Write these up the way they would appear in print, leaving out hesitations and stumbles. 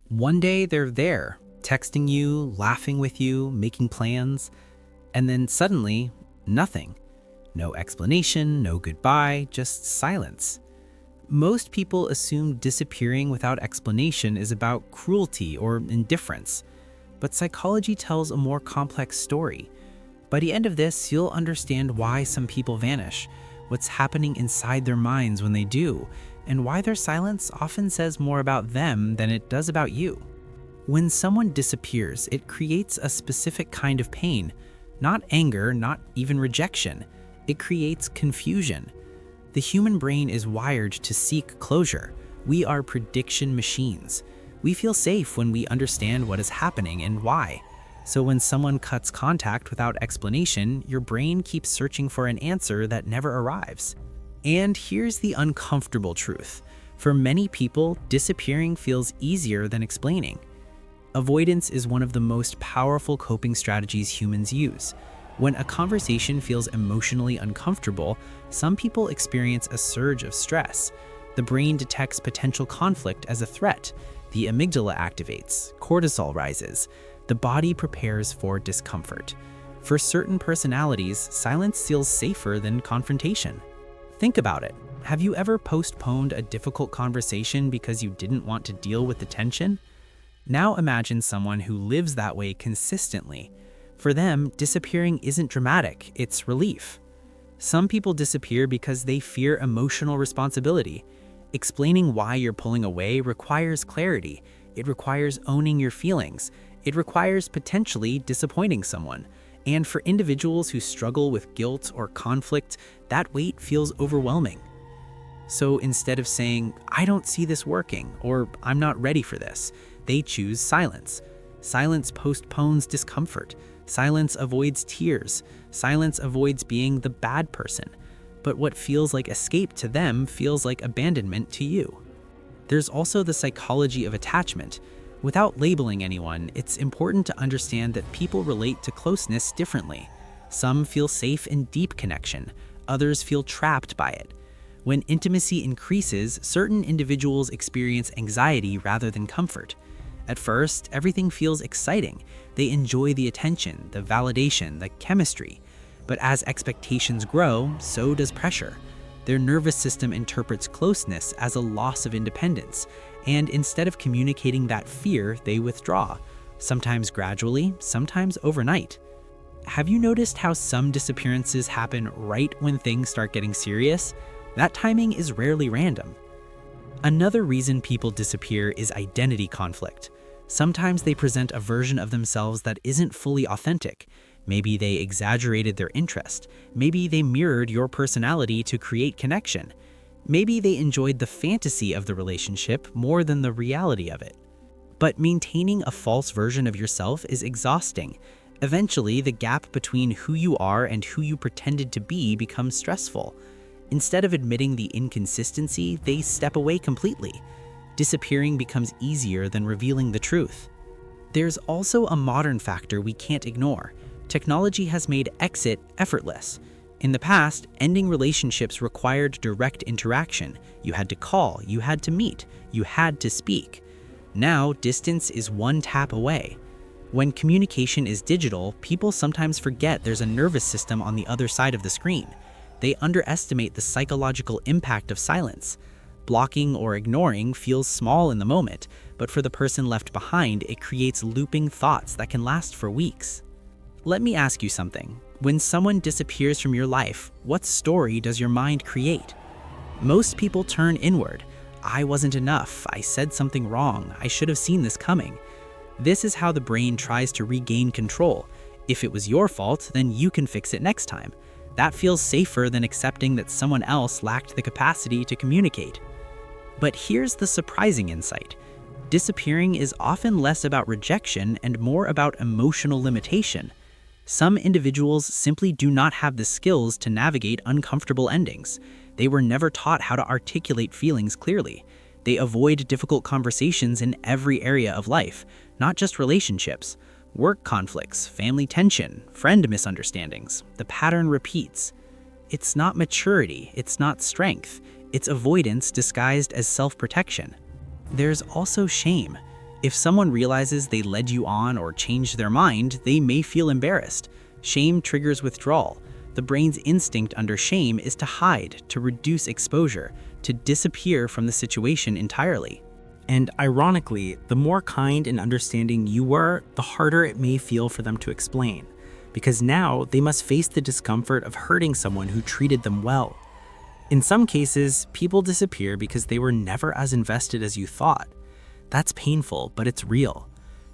One day they're there, texting you, laughing with you, making plans, and then suddenly, nothing. No explanation, no goodbye, just silence. Most people assume disappearing without explanation is about cruelty or indifference, but psychology tells a more complex story. By the end of this, you'll understand why some people vanish, what's happening inside their minds when they do, and why their silence often says more about them than it does about you. When someone disappears, it creates a specific kind of pain, not anger, not even rejection. It creates confusion. The human brain is wired to seek closure. We are prediction machines. We feel safe when we understand what is happening and why. So when someone cuts contact without explanation, your brain keeps searching for an answer that never arrives. And here's the uncomfortable truth. For many people, disappearing feels easier than explaining. Avoidance is one of the most powerful coping strategies humans use. When a conversation feels emotionally uncomfortable, some people experience a surge of stress. The brain detects potential conflict as a threat. The amygdala activates, cortisol rises. The body prepares for discomfort. For certain personalities, silence feels safer than confrontation. Think about it. Have you ever postponed a difficult conversation because you didn't want to deal with the tension? Now imagine someone who lives that way consistently. For them, disappearing isn't dramatic, it's relief. Some people disappear because they fear emotional responsibility. Explaining why you're pulling away requires clarity. It requires owning your feelings. It requires potentially disappointing someone. And for individuals who struggle with guilt or conflict, that weight feels overwhelming. So instead of saying, "I don't see this working," or "I'm not ready for this," they choose silence. Silence postpones discomfort. Silence avoids tears. Silence avoids being the bad person. But what feels like escape to them feels like abandonment to you. There's also the psychology of attachment. Without labeling anyone, it's important to understand that people relate to closeness differently. Some feel safe in deep connection. Others feel trapped by it. When intimacy increases, certain individuals experience anxiety rather than comfort. At first, everything feels exciting. They enjoy the attention, the validation, the chemistry. But as expectations grow, so does pressure. Their nervous system interprets closeness as a loss of independence, and instead of communicating that fear, they withdraw, sometimes gradually, sometimes overnight. Have you noticed how some disappearances happen right when things start getting serious? That timing is rarely random. Another reason people disappear is identity conflict. Sometimes they present a version of themselves that isn't fully authentic. Maybe they exaggerated their interest. Maybe they mirrored your personality to create connection. Maybe they enjoyed the fantasy of the relationship more than the reality of it. But maintaining a false version of yourself is exhausting. Eventually, the gap between who you are and who you pretended to be becomes stressful. Instead of admitting the inconsistency, they step away completely. Disappearing becomes easier than revealing the truth. There's also a modern factor we can't ignore. Technology has made exit effortless. In the past, ending relationships required direct interaction. You had to call, you had to meet, you had to speak. Now, distance is one tap away. When communication is digital, people sometimes forget there's a nervous system on the other side of the screen. They underestimate the psychological impact of silence. Blocking or ignoring feels small in the moment, but for the person left behind, it creates looping thoughts that can last for weeks. Let me ask you something. When someone disappears from your life, what story does your mind create? Most people turn inward. I wasn't enough. I said something wrong. I should have seen this coming. This is how the brain tries to regain control. If it was your fault, then you can fix it next time. That feels safer than accepting that someone else lacked the capacity to communicate. But here's the surprising insight. Disappearing is often less about rejection and more about emotional limitation. Some individuals simply do not have the skills to navigate uncomfortable endings. They were never taught how to articulate feelings clearly. They avoid difficult conversations in every area of life, not just relationships. Work conflicts, family tension, friend misunderstandings. The pattern repeats. It's not maturity, it's not strength. It's avoidance disguised as self-protection. There's also shame. If someone realizes they led you on or changed their mind, they may feel embarrassed. Shame triggers withdrawal. The brain's instinct under shame is to hide, to reduce exposure, to disappear from the situation entirely. And ironically, the more kind and understanding you were, the harder it may feel for them to explain, because now they must face the discomfort of hurting someone who treated them well. In some cases, people disappear because they were never as invested as you thought. That's painful, but it's real.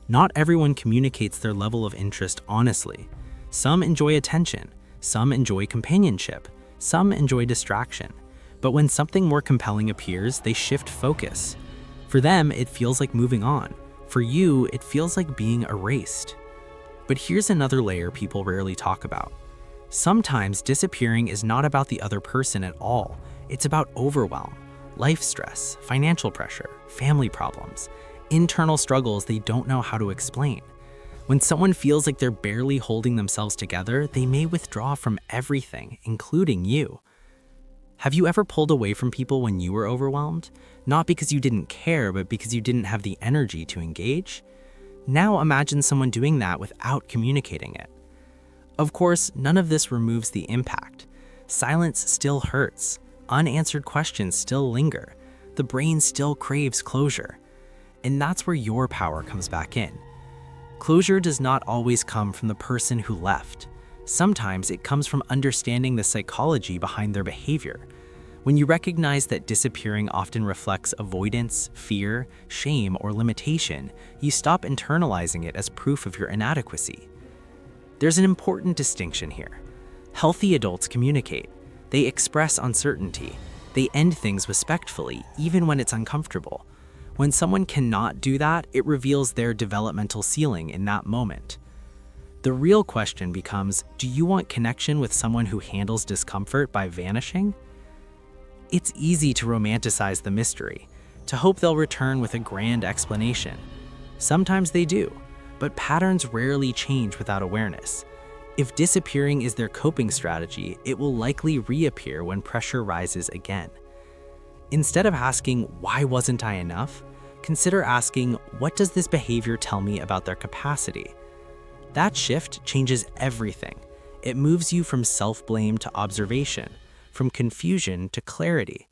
Not everyone communicates their level of interest honestly. Some enjoy attention, some enjoy companionship, some enjoy distraction. But when something more compelling appears, they shift focus. For them, it feels like moving on. For you, it feels like being erased. But here's another layer people rarely talk about. Sometimes disappearing is not about the other person at all. It's about overwhelm, life stress, financial pressure, family problems, internal struggles they don't know how to explain. When someone feels like they're barely holding themselves together, they may withdraw from everything, including you. Have you ever pulled away from people when you were overwhelmed? Not because you didn't care, but because you didn't have the energy to engage? Now imagine someone doing that without communicating it. Of course, none of this removes the impact. Silence still hurts. Unanswered questions still linger. The brain still craves closure. And that's where your power comes back in. Closure does not always come from the person who left. Sometimes it comes from understanding the psychology behind their behavior. When you recognize that disappearing often reflects avoidance, fear, shame, or limitation, you stop internalizing it as proof of your inadequacy. There's an important distinction here. Healthy adults communicate. They express uncertainty. They end things respectfully, even when it's uncomfortable. When someone cannot do that, it reveals their developmental ceiling in that moment. The real question becomes, do you want connection with someone who handles discomfort by vanishing? It's easy to romanticize the mystery, to hope they'll return with a grand explanation. Sometimes they do, but patterns rarely change without awareness. If disappearing is their coping strategy, it will likely reappear when pressure rises again. Instead of asking, why wasn't I enough? Consider asking, what does this behavior tell me about their capacity? That shift changes everything. It moves you from self-blame to observation, from confusion to clarity.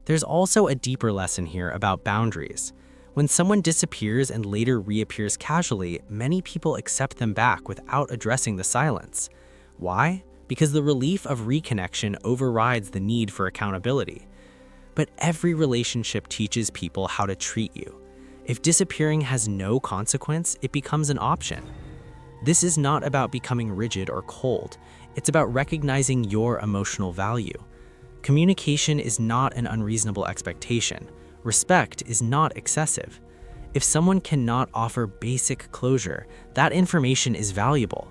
There's also a deeper lesson here about boundaries. When someone disappears and later reappears casually, many people accept them back without addressing the silence. Why? Because the relief of reconnection overrides the need for accountability. But every relationship teaches people how to treat you. If disappearing has no consequence, it becomes an option. This is not about becoming rigid or cold. It's about recognizing your emotional value. Communication is not an unreasonable expectation. Respect is not excessive. If someone cannot offer basic closure, that information is valuable.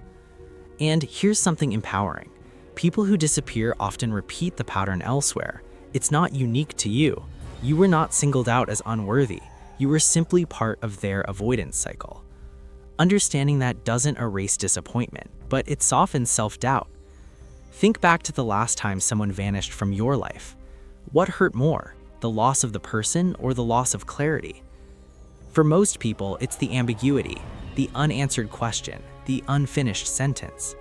And here's something empowering. People who disappear often repeat the pattern elsewhere. It's not unique to you. You were not singled out as unworthy. You were simply part of their avoidance cycle. Understanding that doesn't erase disappointment, but it softens self-doubt. Think back to the last time someone vanished from your life. What hurt more, the loss of the person or the loss of clarity? For most people, it's the ambiguity, the unanswered question, the unfinished sentence.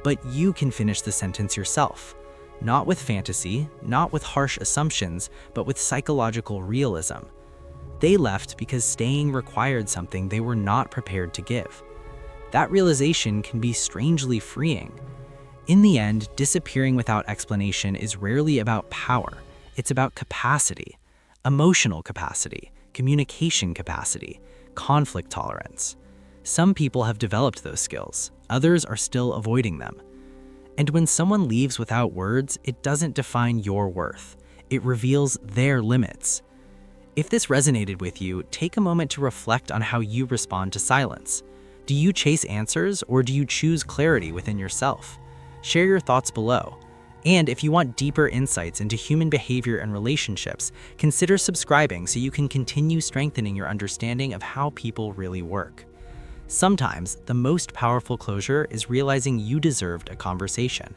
But you can finish the sentence yourself. Not with fantasy, not with harsh assumptions, but with psychological realism. They left because staying required something they were not prepared to give. That realization can be strangely freeing. In the end, disappearing without explanation is rarely about power. It's about capacity, emotional capacity, communication capacity, conflict tolerance. Some people have developed those skills, others are still avoiding them. And when someone leaves without words, it doesn't define your worth. It reveals their limits. If this resonated with you, take a moment to reflect on how you respond to silence. Do you chase answers or do you choose clarity within yourself? Share your thoughts below. And if you want deeper insights into human behavior and relationships, consider subscribing so you can continue strengthening your understanding of how people really work. Sometimes, the most powerful closure is realizing you deserved a conversation.